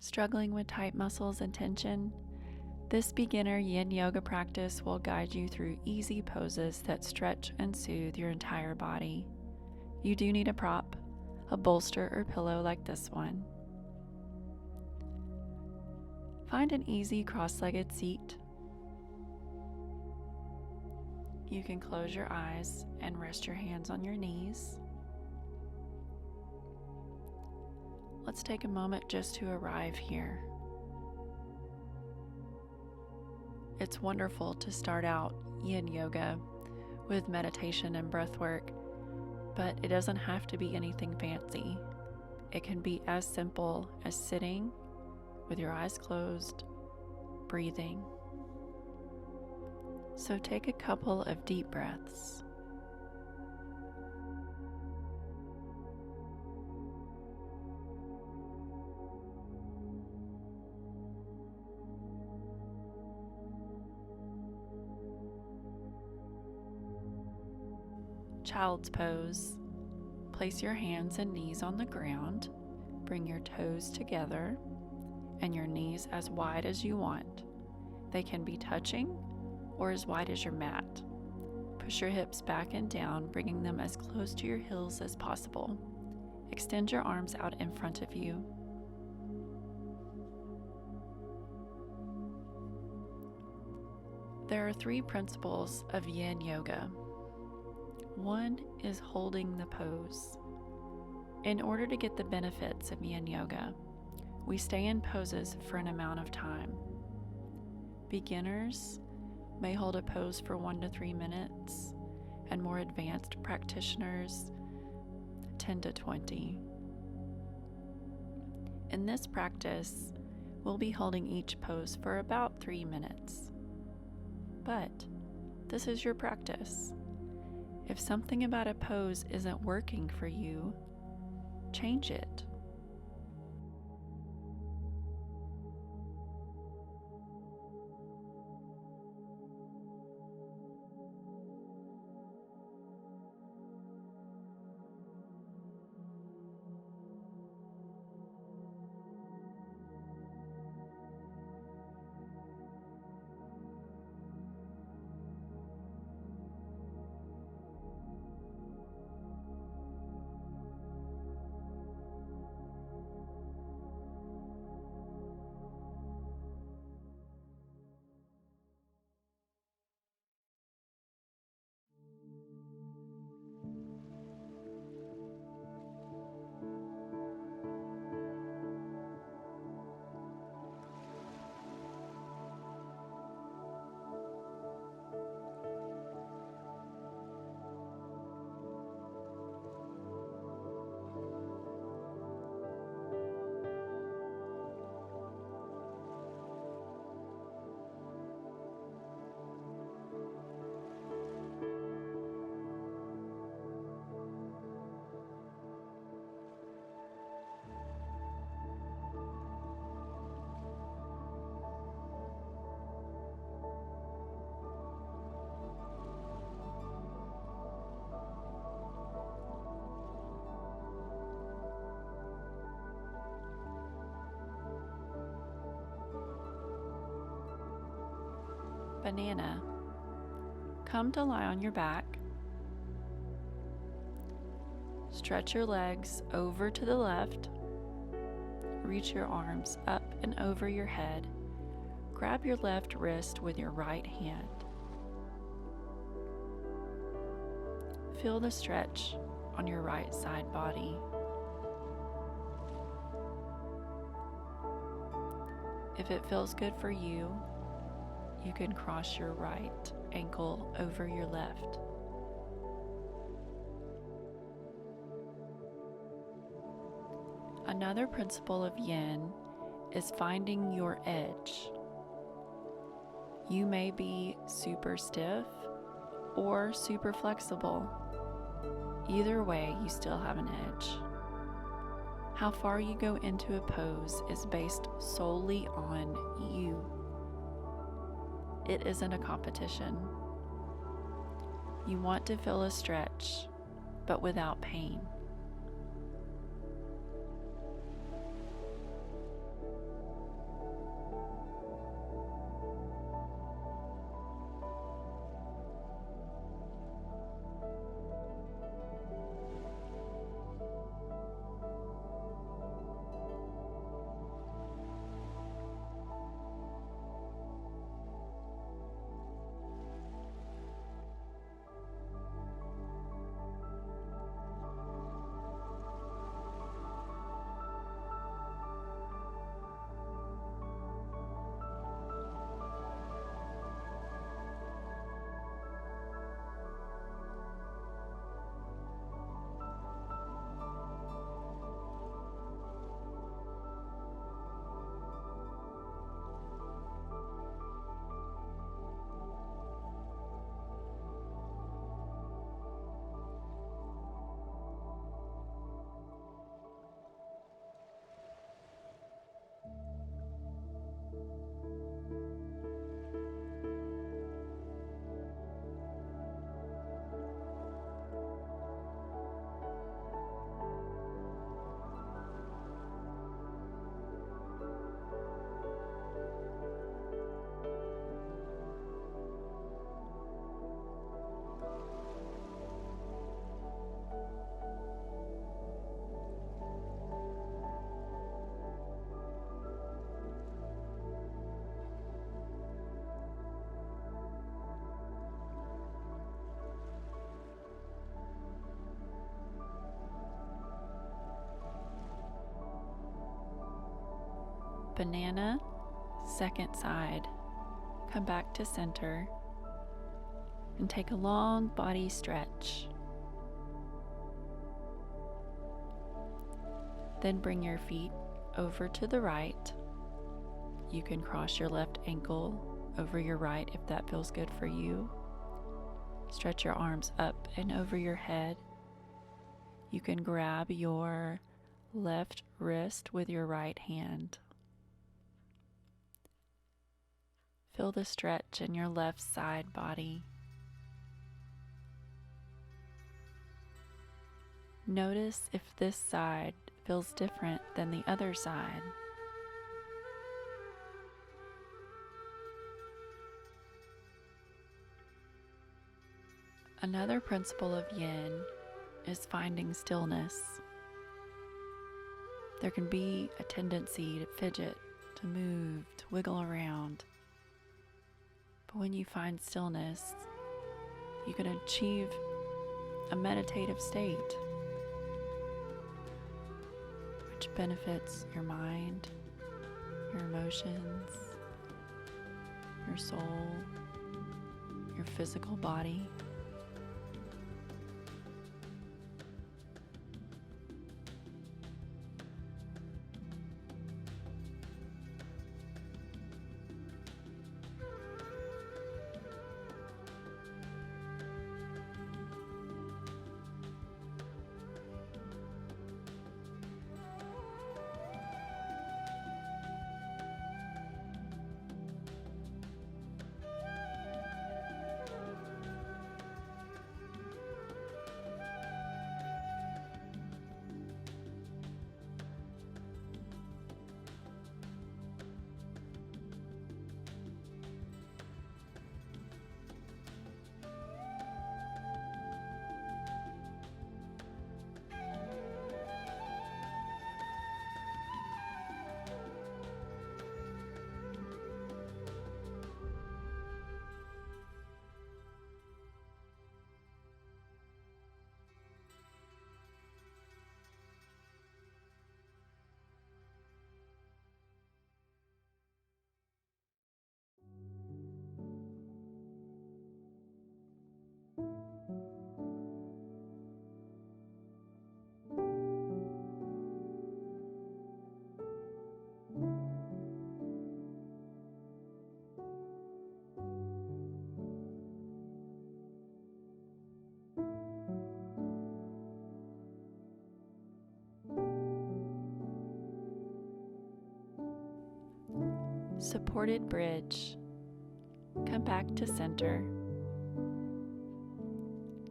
Struggling with tight muscles and tension? This beginner yin yoga practice will guide you through easy poses that stretch and soothe your entire body. You do need a prop, a bolster or pillow like this one. Find an easy cross-legged seat. You can close your eyes and rest your hands on your knees. Let's take a moment just to arrive here. It's wonderful to start out yin yoga with meditation and breath work, but it doesn't have to be anything fancy. It can be as simple as sitting with your eyes closed, breathing. So take a couple of deep breaths. Child's pose. Place your hands and knees on the ground. Bring your toes together and your knees as wide as you want. They can be touching or as wide as your mat. Push your hips back and down, bringing them as close to your heels as possible. Extend your arms out in front of you. There are 3 principles of yin yoga. One is holding the pose. In order to get the benefits of yin yoga, we stay in poses for an amount of time. Beginners may hold a pose for 1 to 3 minutes, and more advanced practitioners 10 to 20. In this practice, we'll be holding each pose for about 3 minutes. But this is your practice. If something about a pose isn't working for you, change it. Banana. Come to lie on your back. Stretch your legs over to the left. Reach your arms up and over your head. Grab your left wrist with your right hand. Feel the stretch on your right side body. If it feels good for you, you can cross your right ankle over your left. Another principle of yin is finding your edge. You may be super stiff or super flexible. Either way, you still have an edge. How far you go into a pose is based solely on you. It isn't a competition. You want to feel a stretch, but without pain. banana, second side. Come back to center and take a long body stretch. Then bring your feet over to the right. You can cross your left ankle over your right if that feels good for you. Stretch your arms up and over your head. You can grab your left wrist with your right hand. Feel the stretch in your left side body. Notice if this side feels different than the other side. Another principle of yin is finding stillness. There can be a tendency to fidget, to move, to wiggle around. But when you find stillness, you can achieve a meditative state, which benefits your mind, your emotions, your soul, your physical body. Supported bridge. Come back to center.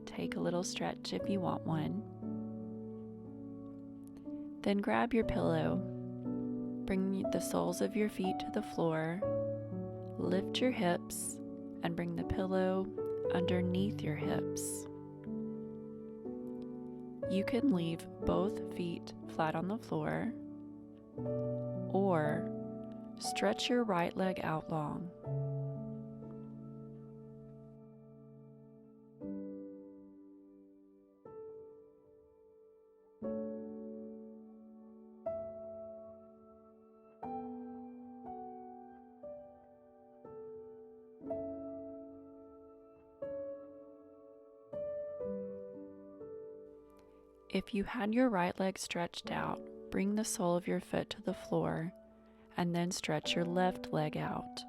Take a little stretch if you want one. Then grab your pillow. Bring the soles of your feet to the floor. Lift your hips and bring the pillow underneath your hips. You can leave both feet flat on the floor or stretch your right leg out long. If you had your right leg stretched out, bring the sole of your foot to the floor and then stretch your left leg out.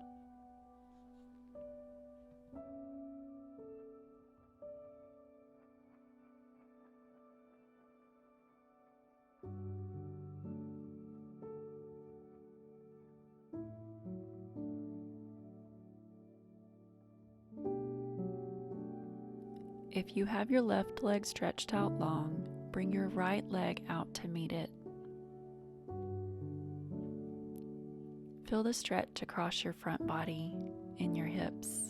If you have your left leg stretched out long, bring your right leg out to meet it. Feel the stretch across your front body and your hips.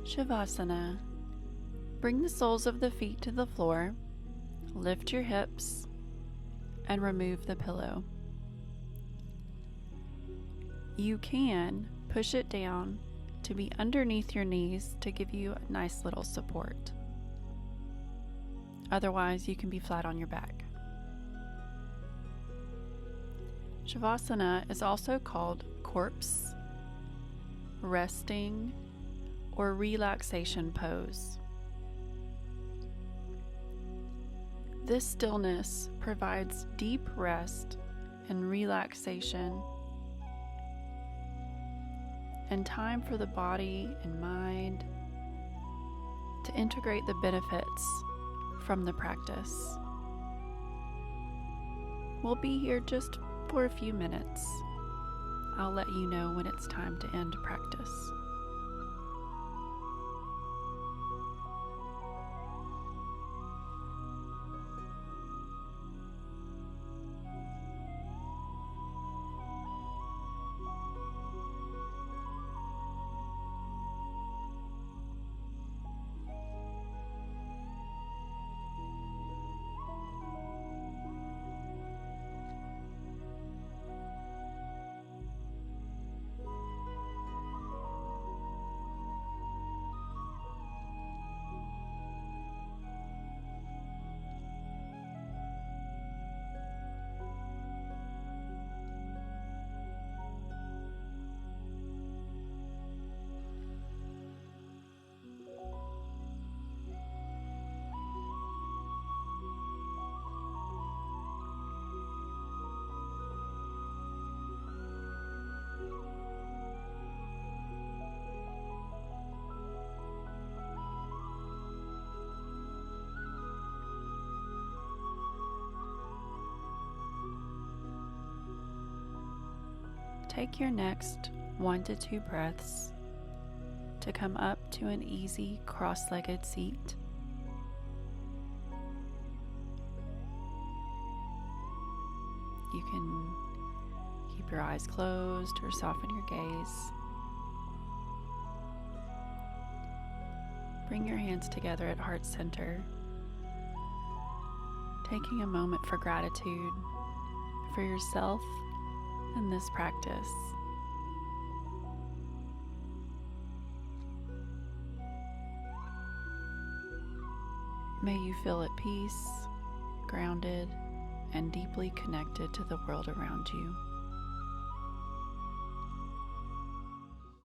Shavasana. Bring the soles of the feet to the floor, lift your hips, and remove the pillow. You can push it down to be underneath your knees to give you a nice little support. Otherwise, you can be flat on your back. Shavasana is also called corpse, resting, or relaxation pose. This stillness provides deep rest and relaxation and time for the body and mind to integrate the benefits from the practice. We'll be here just for a few minutes. I'll let you know when it's time to end practice. Take your next 1 to 2 breaths to come up to an easy cross-legged seat. You can keep your eyes closed or soften your gaze. Bring your hands together at heart center, taking a moment for gratitude for yourself and this practice. May you feel at peace, grounded, and deeply connected to the world around you.